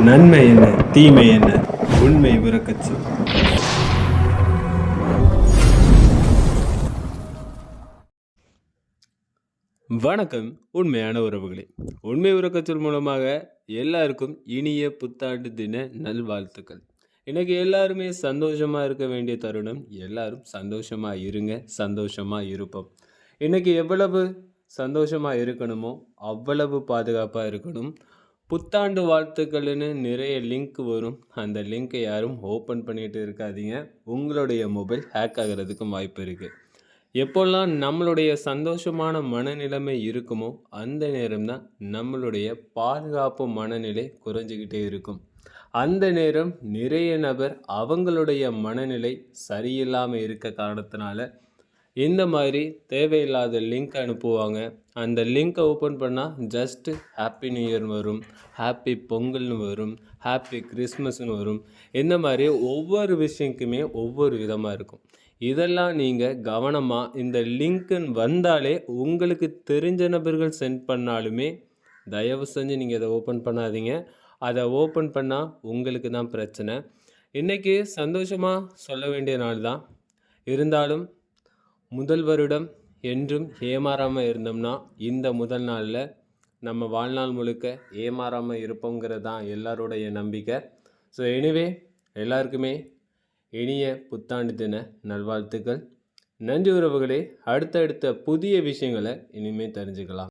நன்மை என்ன தீமை என்ன உண்மை உறக்கச்சு. வணக்கம் உண்மையான உறவுகளே. உண்மை உறக்கச்சொல் மூலமாக எல்லாருக்கும் இனிய புத்தாண்டு தின நல்வாழ்த்துக்கள். இன்னைக்கு எல்லாருமே சந்தோஷமா இருக்க வேண்டிய தருணம். எல்லாரும் சந்தோஷமா இருங்க, சந்தோஷமா இருப்போம். இன்னைக்கு எவ்வளவு சந்தோஷமா இருக்கணுமோ அவ்வளவு பாதுகாப்பா இருக்கணும். புத்தாண்டு வாழ்த்துக்கள்னு நிறைய லிங்க் வரும். அந்த லிங்க்கை யாரும் ஓப்பன் பண்ணிட்டு இருக்காதீங்க. உங்களுடைய மொபைல் ஹேக் ஆகிறதுக்கும் வாய்ப்பு இருக்குது. எப்போல்லாம் நம்மளுடைய சந்தோஷமான மனநிலைமை இருக்குமோ அந்த நேரம்தான் நம்மளுடைய பாதுகாப்பு மனநிலை குறைஞ்சிக்கிட்டே இருக்கும். அந்த நேரம் நிறைய நபர் அவங்களுடைய மனநிலை சரியில்லாமல் இருக்க காரணத்தினால இந்த மாதிரி தேவையில்லாத லிங்க் அனுப்புவாங்க. அந்த லிங்க்கை ஓப்பன் பண்ணால் ஜஸ்ட்டு ஹாப்பி நியூ இயர்னு வரும், ஹாப்பி பொங்கல்னு வரும், ஹாப்பி கிறிஸ்மஸ்னு வரும். இந்த மாதிரி ஒவ்வொரு விஷயக்குமே ஒவ்வொரு விதமாக இருக்கும். இதெல்லாம் நீங்கள் கவனமாக இந்த லிங்க்குன்னு வந்தாலே உங்களுக்கு தெரிஞ்ச நபர்கள் சென்ட் பண்ணாலுமே தயவு செஞ்சு நீங்கள் இதை ஓப்பன் பண்ணாதீங்க. அதை ஓப்பன் பண்ணால் உங்களுக்கு தான் பிரச்சனை. இன்றைக்கி சந்தோஷமாக சொல்ல வேண்டிய நாள் தான். இருந்தாலும் முதல் வருடம் என்றும் ஏமாறாமல் இருந்தோம்னா இந்த முதல் நாளில் நம்ம வாழ்நாள் முழுக்க ஏமாறாமல் இருப்போங்கிறது தான் எல்லாருடைய நம்பிக்கை. ஸோ எனிவே எல்லாருக்குமே இனிய புத்தாண்டு தின நல்வாழ்த்துக்கள். நன்றி உறவுகளே. அடுத்தடுத்த புதிய விஷயங்களை இனிமேல் தெரிஞ்சுக்கலாம்.